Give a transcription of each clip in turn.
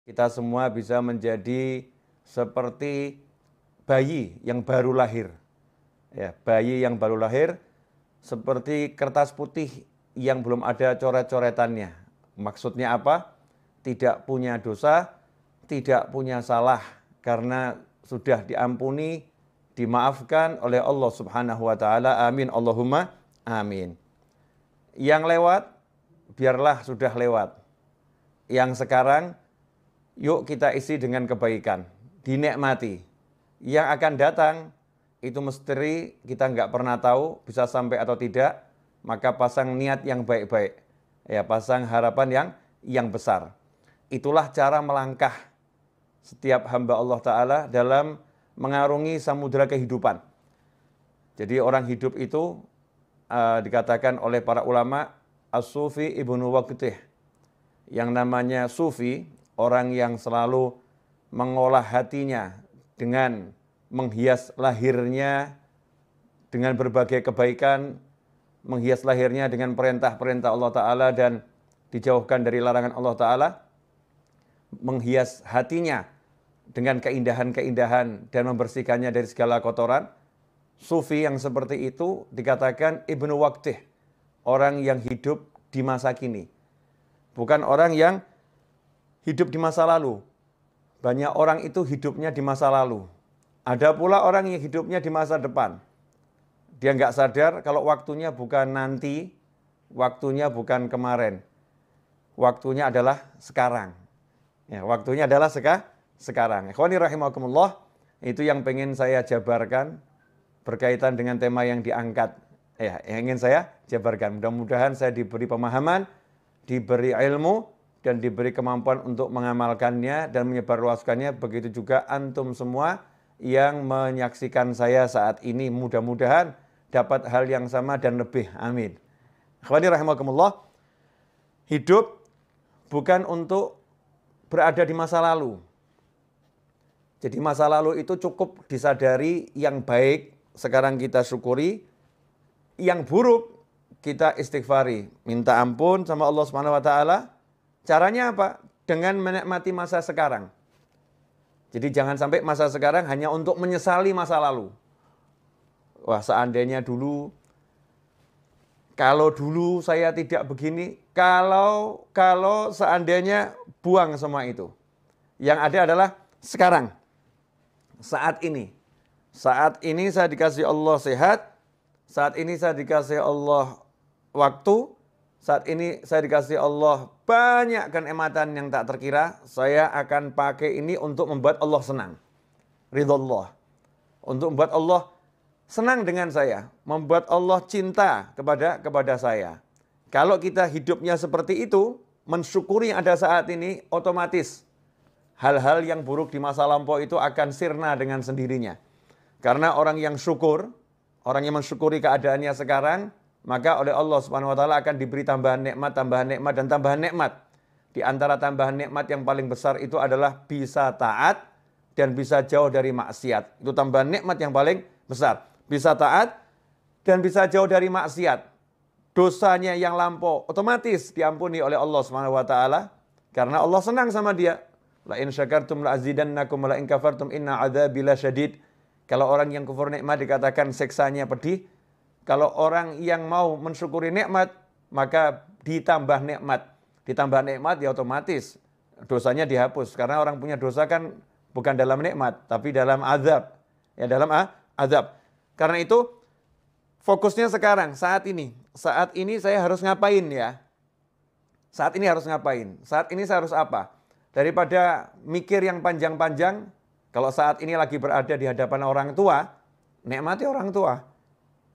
kita semua bisa menjadi seperti bayi yang baru lahir. Ya, bayi yang baru lahir seperti kertas putih yang belum ada coret-coretannya. Maksudnya apa? Tidak punya dosa, tidak punya salah karena sudah diampuni, dimaafkan oleh Allah Subhanahu wa taala. Amin Allahumma amin. Yang lewat biarlah sudah lewat. Yang sekarang yuk kita isi dengan kebaikan, dinikmati. Yang akan datang itu misteri, kita nggak pernah tahu bisa sampai atau tidak, maka pasang niat yang baik-baik. Ya, pasang harapan yang besar. Itulah cara melangkah setiap hamba Allah Ta'ala dalam mengarungi samudera kehidupan. Jadi orang hidup itu dikatakan oleh para ulama as-sufi ibnu waqtih. Yang namanya sufi, orang yang selalu mengolah hatinya dengan menghias lahirnya dengan berbagai kebaikan, menghias lahirnya dengan perintah-perintah Allah Ta'ala dan dijauhkan dari larangan Allah Ta'ala, menghias hatinya dengan keindahan-keindahan dan membersihkannya dari segala kotoran. Sufi yang seperti itu dikatakan ibnu waqtih, orang yang hidup di masa kini. Bukan orang yang hidup di masa lalu. Banyak orang itu hidupnya di masa lalu. Ada pula orang yang hidupnya di masa depan. Dia nggak sadar kalau waktunya bukan nanti, waktunya bukan kemarin. Waktunya adalah sekarang. Ya, waktunya adalah sekarang. Ikhwani rahimakumullah, itu yang pengen saya jabarkan berkaitan dengan tema yang diangkat. Ya, yang ingin saya jabarkan. Mudah-mudahan saya diberi pemahaman, diberi ilmu, dan diberi kemampuan untuk mengamalkannya dan menyebarluaskannya. Begitu juga antum semua yang menyaksikan saya saat ini, mudah-mudahan dapat hal yang sama dan lebih. Amin. Ikhwani rahimakumullah, hidup bukan untuk berada di masa lalu. Jadi masa lalu itu cukup disadari, yang baik sekarang kita syukuri, yang buruk kita istighfari, minta ampun sama Allah Subhanahu wa taala. Caranya apa? Dengan menikmati masa sekarang. Jadi jangan sampai masa sekarang hanya untuk menyesali masa lalu. Wah, seandainya dulu, kalau dulu saya tidak begini, kalau seandainya, buang semua itu. Yang ada adalah sekarang, saat ini. Saat ini saya dikasih Allah sehat, saat ini saya dikasih Allah waktu, saat ini saya dikasih Allah banyak kenikmatan yang tak terkira. Saya akan pakai ini untuk membuat Allah senang. Ridha Allah. Untuk membuat Allah senang dengan saya, membuat Allah cinta kepada saya. Kalau kita hidupnya seperti itu, mensyukuri yang ada saat ini, otomatis hal-hal yang buruk di masa lampau itu akan sirna dengan sendirinya. Karena orang yang syukur, orang yang mensyukuri keadaannya sekarang, maka oleh Allah Subhanahu wa taala akan diberi tambahan nikmat, dan tambahan nikmat. Di antara tambahan nikmat yang paling besar itu adalah bisa taat dan bisa jauh dari maksiat. Itu tambahan nikmat yang paling besar. Bisa taat dan bisa jauh dari maksiat. Dosanya yang lampau otomatis diampuni oleh Allah Subhanahu wa taala karena Allah senang sama dia. La in syakartum la azidannakum wa la in kafartum inna adzabi lasyadid. Kalau orang yang kufur nikmat dikatakan siksanya pedih. Kalau orang yang mau mensyukuri nikmat, maka ditambah nikmat. Ditambah nikmat ya otomatis dosanya dihapus. Karena orang punya dosa kan bukan dalam nikmat, tapi dalam azab. Ya, dalam azab. Karena itu fokusnya sekarang, saat ini. Saat ini saya harus ngapain ya? Saat ini harus ngapain? Saat ini saya harus apa? Daripada mikir yang panjang-panjang, kalau saat ini lagi berada di hadapan orang tua, nikmati orang tua.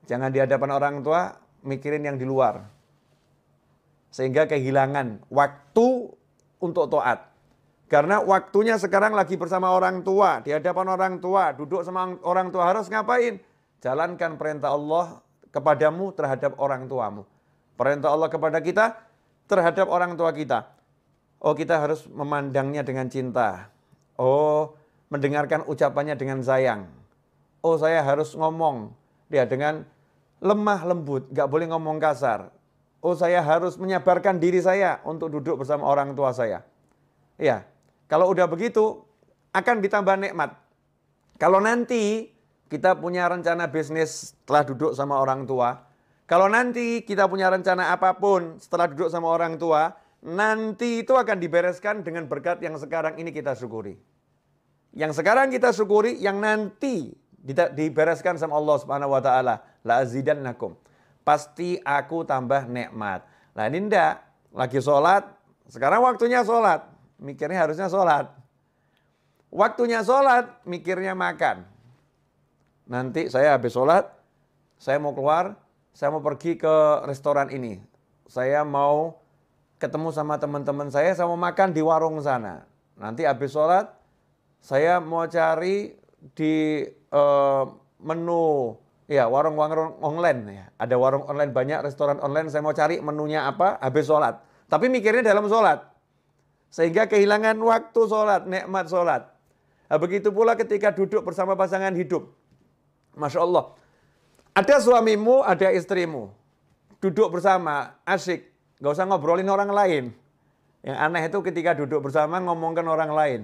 Jangan di hadapan orang tua mikirin yang di luar. Sehingga kehilangan waktu untuk taat. Karena waktunya sekarang lagi bersama orang tua, di hadapan orang tua, duduk sama orang tua, harus ngapain? Jalankan perintah Allah kepadamu terhadap orang tuamu. Perintah Allah kepada kita terhadap orang tua kita. Oh, kita harus memandangnya dengan cinta. Oh, mendengarkan ucapannya dengan sayang. Oh, saya harus ngomong dia dengan lemah lembut, gak boleh ngomong kasar. Oh, saya harus menyabarkan diri saya untuk duduk bersama orang tua saya. Ya, Kalau udah begitu, akan ditambah nikmat. Kalau nanti kita punya rencana bisnis setelah duduk sama orang tua, kalau nanti kita punya rencana apapun setelah duduk sama orang tua, nanti itu akan dibereskan dengan berkat yang sekarang ini kita syukuri. Yang sekarang kita syukuri, yang nanti dibereskan sama Allah Subhanahu wa taala, la azidannakum. Pasti aku tambah nikmat. Nah, ini ndak lagi sholat, sekarang waktunya sholat, mikirnya harusnya sholat. Waktunya sholat, mikirnya makan. Nanti saya habis sholat, saya mau keluar, saya mau pergi ke restoran ini. Saya mau ketemu sama teman-teman saya mau makan di warung sana. Nanti habis sholat, saya mau cari di menu, ya warung-warung online. Ya. Ada warung online banyak, restoran online, saya mau cari menunya apa, habis sholat. Tapi mikirnya dalam sholat. Sehingga kehilangan waktu sholat, nikmat sholat. Nah, begitu pula ketika duduk bersama pasangan hidup. Masya Allah. Ada suamimu, ada istrimu. Duduk bersama, asyik. Gak usah ngobrolin orang lain. Yang aneh itu ketika duduk bersama ngomongkan orang lain.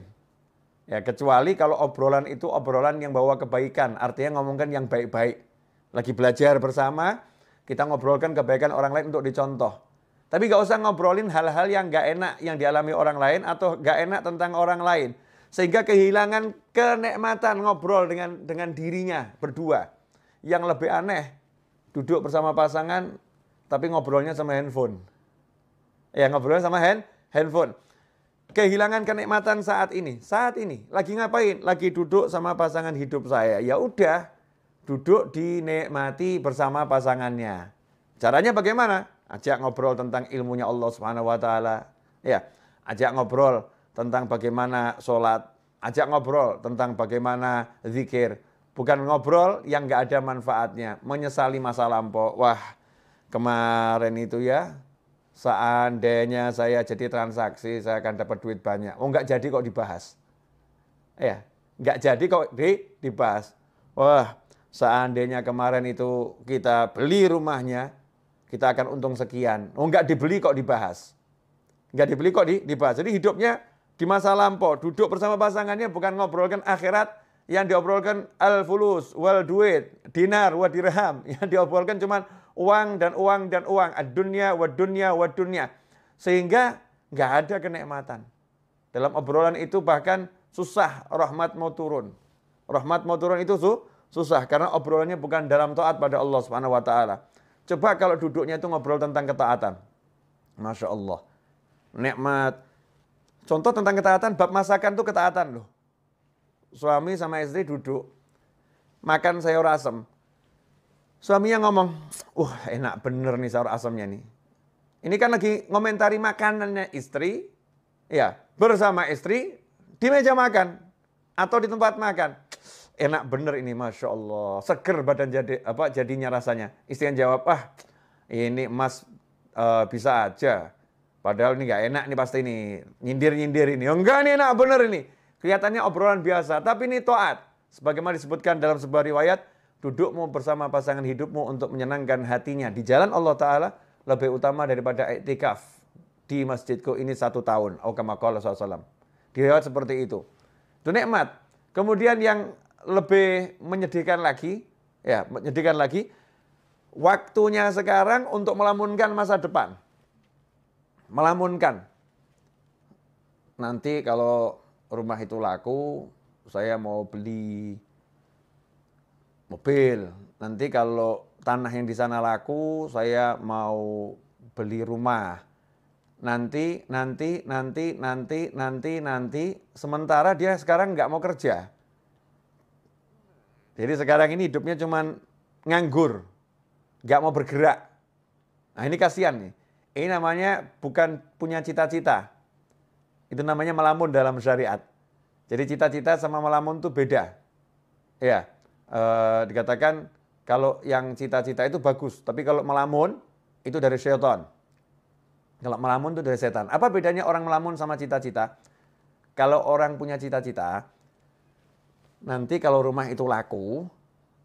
Ya, kecuali kalau obrolan itu obrolan yang bawa kebaikan. Artinya ngomongkan yang baik-baik. Lagi belajar bersama, kita ngobrolkan kebaikan orang lain untuk dicontoh. Tapi gak usah ngobrolin hal-hal yang gak enak yang dialami orang lain atau gak enak tentang orang lain. Sehingga kehilangan kenikmatan ngobrol dengan dirinya berdua. Yang lebih aneh, duduk bersama pasangan tapi ngobrolnya sama handphone. Ya, ngobrolnya sama handphone. Kehilangan kenikmatan saat ini. Saat ini lagi ngapain? Lagi duduk sama pasangan hidup saya. Ya udah, duduk dinikmati bersama pasangannya. Caranya bagaimana? Ajak ngobrol tentang ilmunya Allah Subhanahu wa taala. Ya, ajak ngobrol tentang bagaimana sholat, ajak ngobrol tentang bagaimana zikir. Bukan ngobrol yang nggak ada manfaatnya, menyesali masa lampau. Wah, kemarin itu ya, seandainya saya jadi transaksi, saya akan dapat duit banyak. Oh, nggak jadi kok dibahas. Ya, nggak jadi kok dibahas. Wah, seandainya kemarin itu kita beli rumahnya, kita akan untung sekian. Oh, nggak dibeli kok dibahas. Nggak dibeli kok dibahas. Jadi hidupnya di masa lampau, duduk bersama pasangannya bukan ngobrolkan akhirat, yang diobrolkan al-fulus, wal duit, dinar, wa dirham. Yang diobrolkan cuma uang dan uang dan uang, ad-dunya, wa dunya, wa dunya. Sehingga nggak ada kenikmatan. Dalam obrolan itu bahkan susah rahmat mau turun. Rahmat mau turun itu susah karena obrolannya bukan dalam taat pada Allah Subhanahu wa taala. Coba kalau duduknya itu ngobrol tentang ketaatan. Masya Allah. Nikmat. Contoh tentang ketaatan, bab masakan itu ketaatan loh. Suami sama istri duduk, makan sayur asem. Suaminya ngomong, enak bener nih sayur asemnya nih. Ini kan lagi ngomentari makanannya istri, ya bersama istri di meja makan atau di tempat makan. Enak bener ini, Masya Allah. Seger badan jadinya rasanya. Istri yang jawab, ini mas bisa aja. Padahal ini gak enak nih pasti ini. Nyindir-nyindir ini. Enggak nih enak bener ini. Kelihatannya obrolan biasa. Tapi ini taat. Sebagaimana disebutkan dalam sebuah riwayat. Dudukmu bersama pasangan hidupmu untuk menyenangkan hatinya. Di jalan Allah Ta'ala lebih utama daripada iktikaf. Di masjidku ini 1 tahun. Aukamaqala SAW. Di riwayat seperti itu. Itu nikmat. Kemudian yang lebih menyedihkan lagi. Ya, menyedihkan lagi. Waktunya sekarang untuk melamunkan masa depan. Melamunkan. Nanti kalau rumah itu laku, saya mau beli mobil. Nanti kalau tanah yang di sana laku, saya mau beli rumah. Nanti. Sementara dia sekarang nggak mau kerja. Jadi sekarang ini hidupnya cuman nganggur. Nggak mau bergerak. Nah ini kasihan nih. Ini namanya bukan punya cita-cita. Itu namanya melamun dalam syariat. Jadi cita-cita sama melamun itu beda. Ya, dikatakan kalau yang cita-cita itu bagus. Tapi kalau melamun itu dari syaitan. Kalau melamun itu dari setan. Apa bedanya orang melamun sama cita-cita? Kalau orang punya cita-cita, nanti kalau rumah itu laku,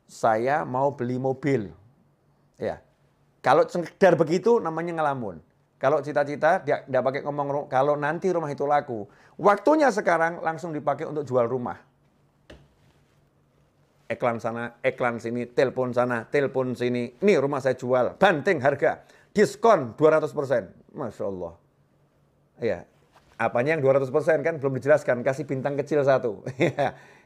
saya mau beli mobil. Ya. Kalau sekedar begitu namanya ngelamun. Kalau cita-cita dia tidak pakai ngomong kalau nanti rumah itu laku. Waktunya sekarang langsung dipakai untuk jual rumah. Iklan sana, iklan sini, telepon sana, telepon sini. Ini rumah saya jual, banting harga, diskon 200%. Masya Allah. Ya, apanya yang 200% kan belum dijelaskan, kasih bintang kecil satu.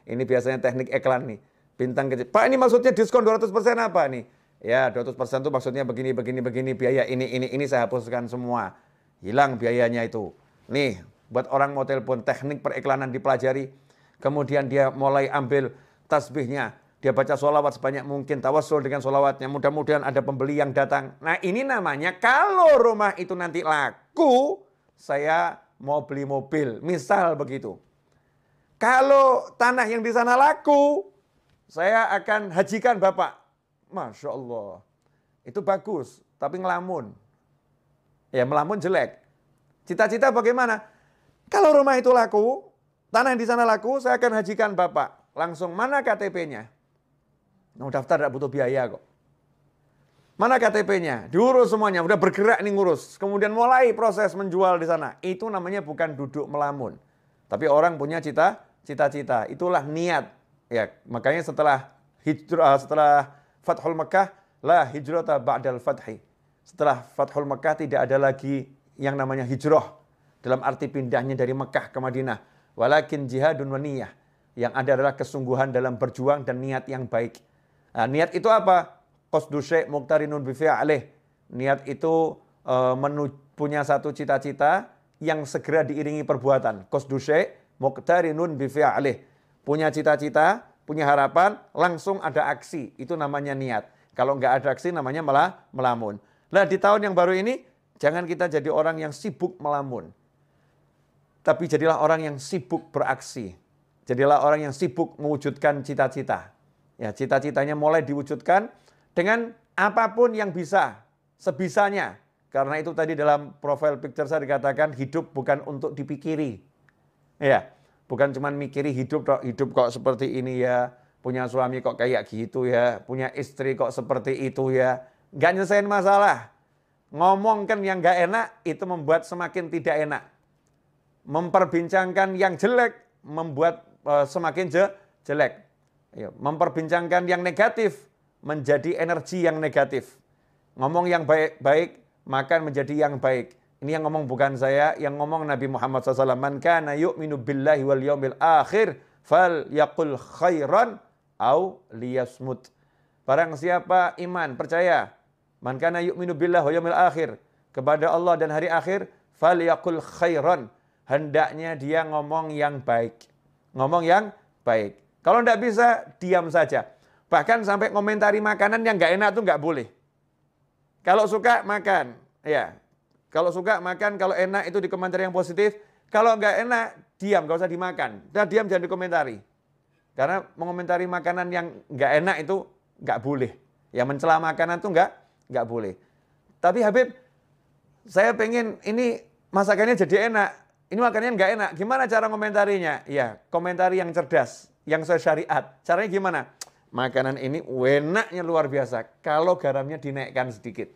Ini biasanya teknik iklan nih. Bintang kecil. Pak, ini maksudnya diskon 200% apa nih? Ya, 200% itu maksudnya begini, biaya ini saya hapuskan semua. Hilang biayanya itu. Nih, buat orang mau telepon, teknik periklanan dipelajari. Kemudian dia mulai ambil tasbihnya. Dia baca sholawat sebanyak mungkin, tawassul dengan sholawatnya. Mudah-mudahan ada pembeli yang datang. Nah, ini namanya kalau rumah itu nanti laku, saya mau beli mobil. Misal begitu. Kalau tanah yang di sana laku, saya akan hajikan Bapak. Masya Allah. Itu bagus, tapi ngelamun. Ya, melamun jelek. Cita-cita bagaimana? Kalau rumah itu laku, tanah yang di sana laku, saya akan hajikan Bapak. Langsung, mana KTP-nya? Mau daftar tidak butuh biaya kok. Mana KTP-nya? Diurus semuanya, udah bergerak nih ngurus. Kemudian mulai proses menjual di sana. Itu namanya bukan duduk melamun. Tapi orang punya cita-cita. Itulah niat. Ya, makanya setelah Fathul Makkah, la hijrata ba'dal fathi. Setelah Fathul Makkah tidak ada lagi yang namanya hijrah. Dalam arti pindahnya dari Makkah ke Madinah. Walakin jihadun wa niyah. Yang ada adalah kesungguhan dalam berjuang dan niat yang baik. Nah, niat itu apa? Qasdu syai' muqtarinun bi fi'lih. Niat itu punya satu cita-cita yang segera diiringi perbuatan. Qasdu syai' muqtarinun bi fi'lih. Punya cita-cita, punya harapan, langsung ada aksi. Itu namanya niat. Kalau nggak ada aksi namanya malah melamun. Nah, di tahun yang baru ini, jangan kita jadi orang yang sibuk melamun. Tapi jadilah orang yang sibuk beraksi. Jadilah orang yang sibuk mewujudkan cita-cita. Ya, cita-citanya mulai diwujudkan dengan apapun yang bisa, sebisanya. Karena itu tadi dalam profile picture saya dikatakan hidup bukan untuk dipikiri. Ya, bukan cuma mikiri hidup kok seperti ini ya, punya suami kok kayak gitu ya, punya istri kok seperti itu ya. Nggak nyelesain masalah. Ngomongkan yang nggak enak itu membuat semakin tidak enak. Memperbincangkan yang jelek membuat semakin jelek. Ya, memperbincangkan yang negatif menjadi energi yang negatif. Ngomong yang baik-baik maka menjadi yang baik. Ini yang ngomong bukan saya, yang ngomong Nabi Muhammad SAW. Man kana yu'minu billahi wal yawmil akhir fal yaqul khairan au liyasmut. Barang siapa iman, percaya. Man kana yu'minu billahi wal yawmil akhir. Kepada Allah dan hari akhir, fal yaqul khairan. Hendaknya dia ngomong yang baik. Ngomong yang baik. Kalau tidak bisa, diam saja. Bahkan sampai komentari makanan yang nggak enak itu nggak boleh. Kalau suka, makan. Ya. Kalau suka, makan. Kalau enak, itu dikomentari yang positif. Kalau nggak enak, diam. Nggak usah dimakan. Udah diam, jangan dikomentari. Karena mengomentari makanan yang nggak enak itu nggak boleh. Yang mencela makanan itu nggak boleh. Tapi Habib, saya pengen ini masakannya jadi enak. Ini makanannya nggak enak. Gimana cara komentarinya? Ya, komentari yang cerdas, yang sesuai syariat. Caranya gimana? Makanan ini enaknya luar biasa. Kalau garamnya dinaikkan sedikit.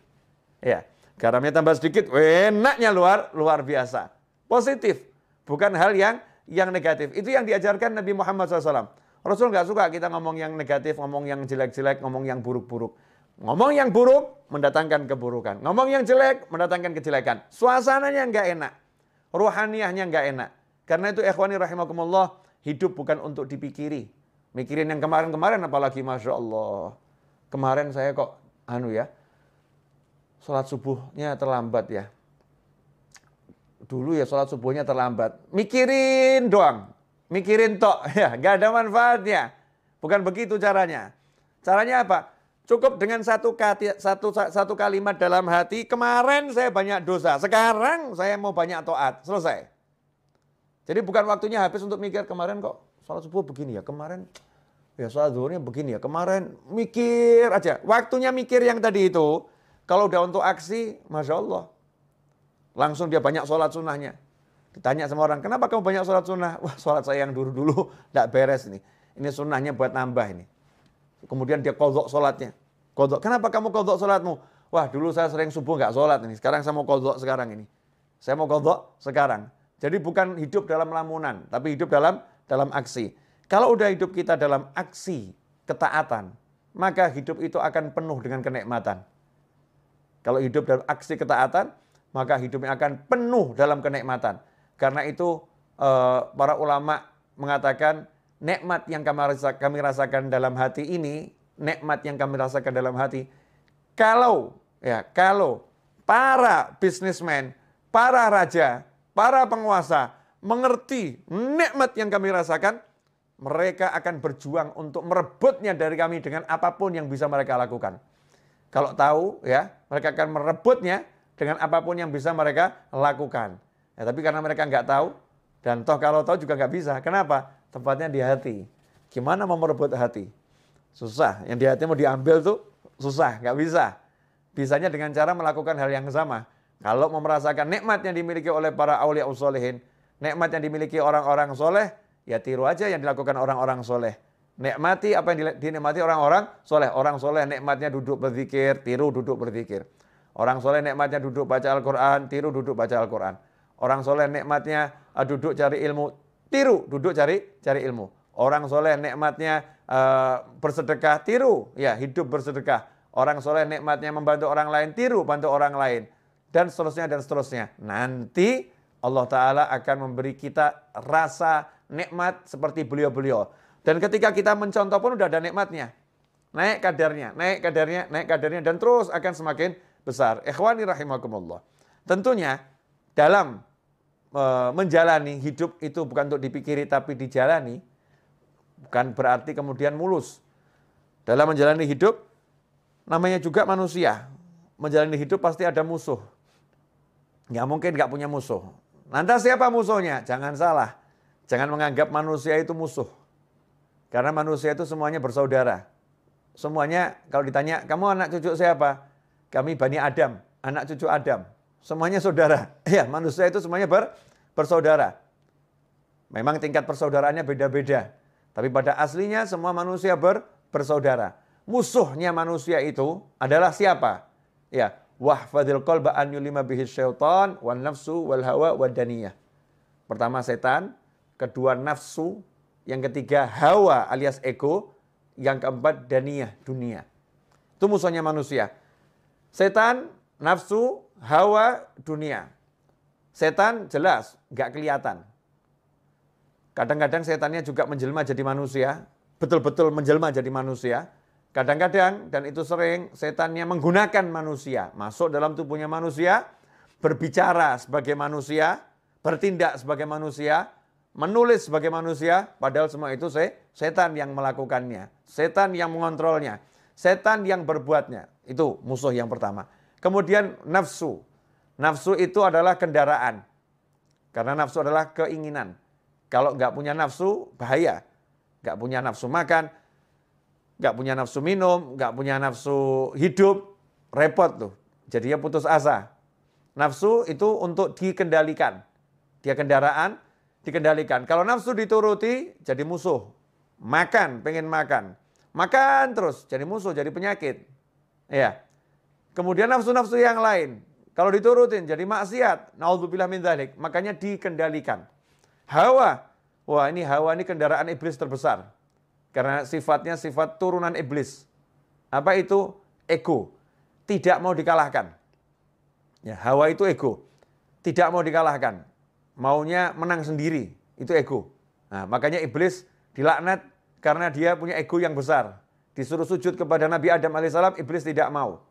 Ya, garamnya tambah sedikit, enaknya luar biasa. Positif, bukan hal yang negatif. Itu yang diajarkan Nabi Muhammad SAW. Rasul nggak suka kita ngomong yang negatif, ngomong yang jelek-jelek, ngomong yang buruk-buruk. Ngomong yang buruk mendatangkan keburukan. Ngomong yang jelek mendatangkan kejelekan. Suasananya nggak enak. Ruhaniyahnya nggak enak. Karena itu ikhwani rahimakumullah, hidup bukan untuk dipikiri. Mikirin yang kemarin-kemarin apalagi, Masya Allah. Kemarin saya kok, sholat subuhnya terlambat ya. Dulu ya sholat subuhnya terlambat. Mikirin doang. Mikirin tok. Ya, nggak ada manfaatnya. Bukan begitu caranya. Caranya apa? Cukup dengan satu kalimat dalam hati, kemarin saya banyak dosa, sekarang saya mau banyak taat. Selesai. Jadi bukan waktunya habis untuk mikir kemarin kok sholat subuh begini ya, kemarin ya sholat zuhurnya begini ya, kemarin mikir aja. Waktunya mikir yang tadi itu, kalau udah untuk aksi, Masya Allah. Langsung dia banyak sholat sunnahnya. Ditanya sama orang, kenapa kamu banyak sholat sunnah? Wah, sholat saya yang dulu-dulu tidak beres nih. Ini sunnahnya buat nambah ini. Kemudian dia qadha sholatnya. Qadha. Kenapa kamu qadha sholatmu? Wah dulu saya sering subuh nggak sholat ini, sekarang saya mau qadha sekarang ini. Saya mau qadha sekarang. Jadi bukan hidup dalam lamunan, tapi hidup dalam aksi. Kalau udah hidup kita dalam aksi ketaatan, maka hidup itu akan penuh dengan kenikmatan. Kalau hidup dalam aksi ketaatan, maka hidupnya akan penuh dalam kenikmatan. Karena itu para ulama mengatakan nikmat yang kami rasakan dalam hati ini, nikmat yang kami rasakan dalam hati, kalau para bisnismen, para raja, para penguasa mengerti nikmat yang kami rasakan, mereka akan berjuang untuk merebutnya dari kami dengan apapun yang bisa mereka lakukan. Kalau tahu mereka akan merebutnya dengan apapun yang bisa mereka lakukan. Ya, tapi karena mereka nggak tahu, dan toh kalau tahu juga nggak bisa. Kenapa? Tempatnya di hati. Gimana mau merebut hati? Susah. Yang di hati mau diambil tuh susah, nggak bisa. Bisanya dengan cara melakukan hal yang sama. Kalau mau merasakan nikmat yang dimiliki oleh para aulia usholihin, nikmat yang dimiliki orang-orang soleh, ya tiru aja yang dilakukan orang-orang soleh. Nikmati apa yang dinikmati orang-orang soleh. Orang soleh nikmatnya duduk berzikir, tiru duduk berzikir. Orang soleh nikmatnya duduk baca Al-Quran, tiru duduk baca Al-Quran. Orang soleh nikmatnya duduk cari ilmu, tiru duduk cari ilmu. Orang soleh nikmatnya bersedekah, tiru hidup bersedekah. Orang soleh nikmatnya membantu orang lain, tiru bantu orang lain. Dan seterusnya dan seterusnya. Nanti Allah Ta'ala akan memberi kita rasa nikmat seperti beliau-beliau. Dan ketika kita mencontoh pun udah ada nikmatnya. Naik kadarnya, dan terus akan semakin besar. Ikhwani rahimakumullah. Tentunya dalam menjalani hidup itu bukan untuk dipikiri tapi dijalani. Bukan berarti kemudian mulus. Dalam menjalani hidup, namanya juga manusia. Menjalani hidup pasti ada musuh. Nggak mungkin nggak punya musuh. Lantas siapa musuhnya? Jangan salah. Jangan menganggap manusia itu musuh. Karena manusia itu semuanya bersaudara. Semuanya kalau ditanya, kamu anak cucu siapa? Kami Bani Adam, anak cucu Adam. Semuanya saudara. Ya, manusia itu semuanya bersaudara. Memang tingkat persaudaraannya beda-beda. Tapi pada aslinya semua manusia bersaudara. Musuhnya manusia itu adalah siapa? Ya, wahfadil qalba an yulima bihi syaitan wan nafsu wal hawa wad daniyah. Pertama setan, kedua nafsu, yang ketiga hawa alias ego, yang keempat daniyah, dunia. Itu musuhnya manusia. Setan, nafsu, hawa, dunia. Setan jelas nggak kelihatan. Kadang-kadang setannya juga menjelma jadi manusia, betul-betul menjelma jadi manusia. Kadang-kadang, dan itu sering, setannya menggunakan manusia, masuk dalam tubuhnya manusia, berbicara sebagai manusia, bertindak sebagai manusia, menulis sebagai manusia, padahal semua itu setan yang melakukannya, setan yang mengontrolnya, setan yang berbuatnya. Itu musuh yang pertama. Kemudian nafsu. Nafsu itu adalah kendaraan. Karena nafsu adalah keinginan. Kalau nggak punya nafsu, bahaya. Nggak punya nafsu makan, nggak punya nafsu minum, nggak punya nafsu hidup, repot tuh. Jadinya putus asa. Nafsu itu untuk dikendalikan. Dia kendaraan, dikendalikan. Kalau nafsu dituruti, jadi musuh. Makan, pengen makan. Makan terus, jadi musuh, jadi penyakit. Ya. Kemudian nafsu-nafsu yang lain. Kalau diturutin, jadi maksiat. Naudzubillah min dzalik. Makanya dikendalikan. Hawa. Wah, ini hawa ini kendaraan iblis terbesar. Karena sifatnya sifat turunan iblis. Apa itu? Ego. Tidak mau dikalahkan. Ya, hawa itu ego. Tidak mau dikalahkan. Maunya menang sendiri. Itu ego. Nah, makanya iblis dilaknat karena dia punya ego yang besar. Disuruh sujud kepada Nabi Adam alaihissalam, iblis tidak mau.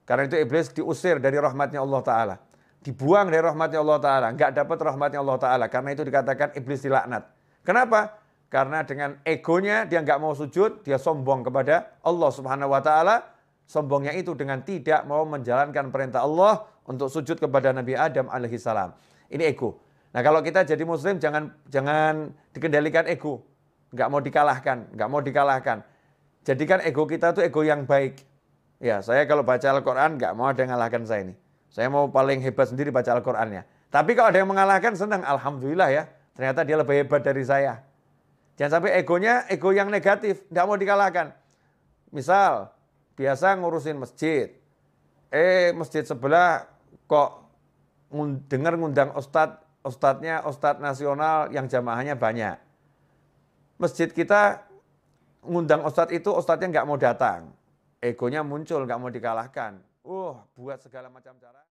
Karena itu iblis diusir dari rahmatnya Allah Ta'ala. Dibuang dari rahmatnya Allah Ta'ala. Enggak dapat rahmatnya Allah Ta'ala. Karena itu dikatakan iblis dilaknat. Kenapa? Karena dengan egonya dia enggak mau sujud, dia sombong kepada Allah Subhanahu Wa Ta'ala. Sombongnya itu dengan tidak mau menjalankan perintah Allah untuk sujud kepada Nabi Adam alaihissalam. Ini ego. Nah, kalau kita jadi muslim jangan dikendalikan ego. Enggak mau dikalahkan. Jadikan ego kita itu ego yang baik. Ya, saya kalau baca Al-Quran enggak mau ada yang mengalahkan saya ini. Saya mau paling hebat sendiri baca Al-Qurannya. Tapi kalau ada yang mengalahkan senang, alhamdulillah ya. Ternyata dia lebih hebat dari saya. Jangan sampai egonya ego yang negatif, enggak mau dikalahkan. Misal, biasa ngurusin masjid. masjid sebelah kok dengar ngundang ustadznya ustadz nasional yang jamaahnya banyak. Masjid kita ngundang ustadz itu ustadznya nggak mau datang. Egonya muncul, nggak mau dikalahkan. Buat segala macam cara.